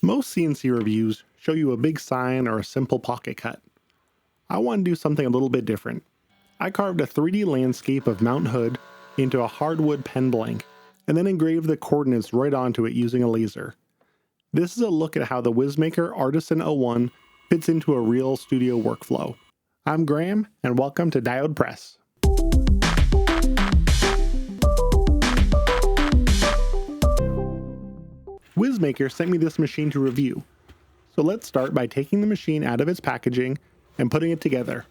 Most CNC reviews show you a big sign or a simple pocket cut. I want to do something a little bit different. I carved a 3D landscape of Mount Hood into a hardwood pen blank, and then engraved the coordinates right onto it using a laser. This is a look at how the WizMaker Artisan 01 fits into a real studio workflow. I'm Graham, and welcome to Diode Press. WizMaker sent me this machine to review, so let's start by taking the machine out of its packaging and putting it together.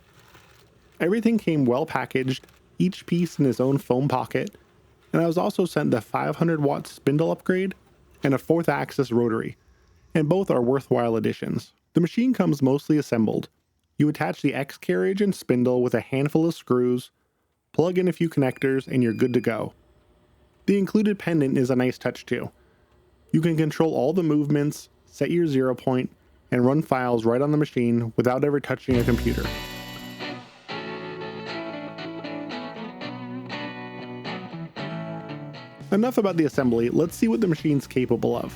Everything came well packaged, each piece in its own foam pocket, and I was also sent the 500 watt spindle upgrade and a 4th axis rotary, and both are worthwhile additions. The machine comes mostly assembled. You attach the X carriage and spindle with a handful of screws, plug in a few connectors, and you're good to go. The included pendant is a nice touch too. You can control all the movements, set your 0 point, and run files right on the machine without ever touching a computer. Enough about the assembly, let's see what the machine's capable of.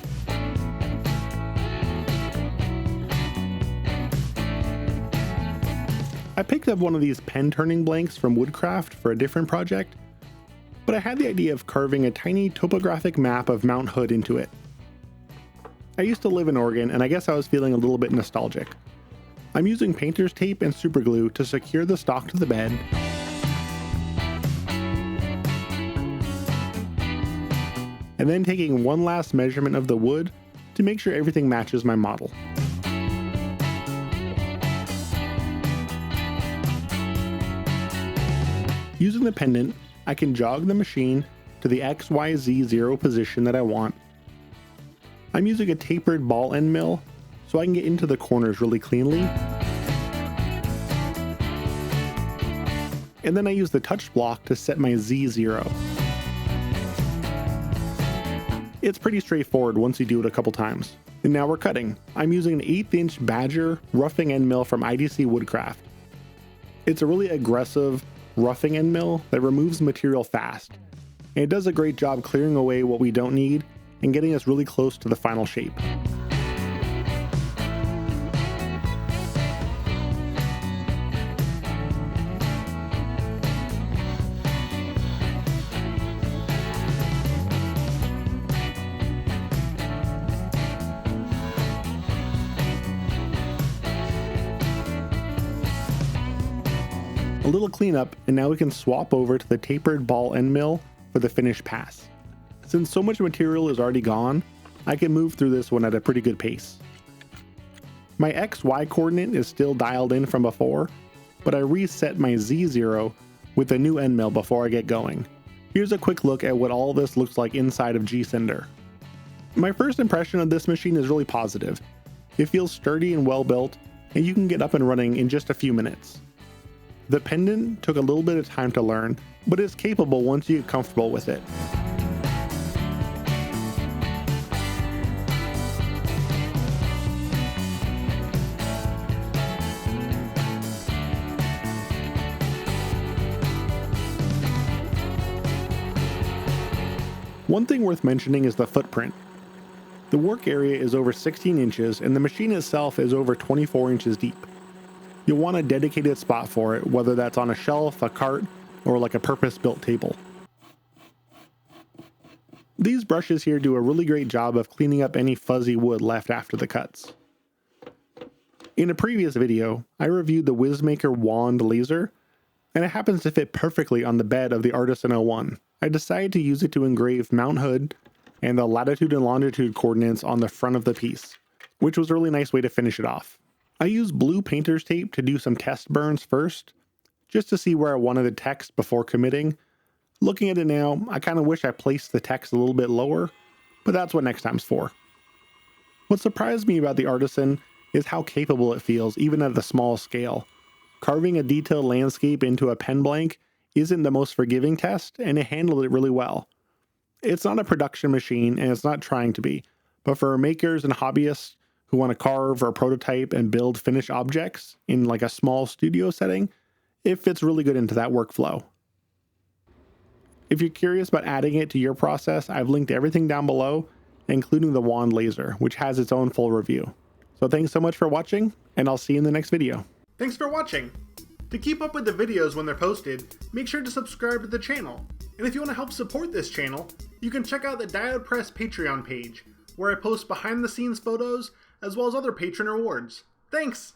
I picked up one of these pen turning blanks from Woodcraft for a different project, but I had the idea of carving a tiny topographic map of Mount Hood into it. I used to live in Oregon, and I guess I was feeling a little bit nostalgic. I'm using painter's tape and super glue to secure the stock to the bed, and then taking one last measurement of the wood to make sure everything matches my model. Using the pendant, I can jog the machine to the XYZ 0 position that I want. I'm using a tapered ball end mill so I can get into the corners really cleanly. And then I use the touch block to set my Z0. It's pretty straightforward once you do it a couple times. And now we're cutting. I'm using an 1/8 inch Badger roughing end mill from IDC Woodcraft. It's a really aggressive roughing end mill that removes material fast, and it does a great job clearing away what we don't need and getting us really close to the final shape. A little cleanup, and now we can swap over to the tapered ball end mill for the finished pass. Since so much material is already gone, I can move through this one at a pretty good pace. My XY coordinate is still dialed in from before, but I reset my Z0 with a new end mill before I get going. Here's a quick look at what all this looks like inside of G-Cinder. My first impression of this machine is really positive. It feels sturdy and well built, and you can get up and running in just a few minutes. The pendant took a little bit of time to learn, but it's capable once you get comfortable with it. One thing worth mentioning is the footprint. The work area is over 16 inches and the machine itself is over 24 inches deep. You'll want a dedicated spot for it, whether that's on a shelf, a cart, or like a purpose-built table. These brushes here do a really great job of cleaning up any fuzzy wood left after the cuts. In a previous video, I reviewed the WizMaker Wand laser, and it happens to fit perfectly on the bed of the Artisan 01. I decided to use it to engrave Mount Hood and the latitude and longitude coordinates on the front of the piece, which was a really nice way to finish it off. I used blue painter's tape to do some test burns first, just to see where I wanted the text before committing. Looking at it now, I kind of wish I placed the text a little bit lower, but that's what next time's for. What surprised me about the Artisan is how capable it feels even at the small scale. Carving a detailed landscape into a pen blank isn't the most forgiving test, and it handled it really well. It's not a production machine, and it's not trying to be, but for makers and hobbyists who want to carve or prototype and build finished objects in like a small studio setting, it fits really good into that workflow. If you're curious about adding it to your process, I've linked everything down below, including the wand laser, which has its own full review. So thanks so much for watching, and I'll see you in the next video. Thanks for watching! To keep up with the videos when they're posted, make sure to subscribe to the channel. And if you want to help support this channel, you can check out the Diode Press Patreon page, where I post behind the scenes photos, as well as other patron rewards. Thanks!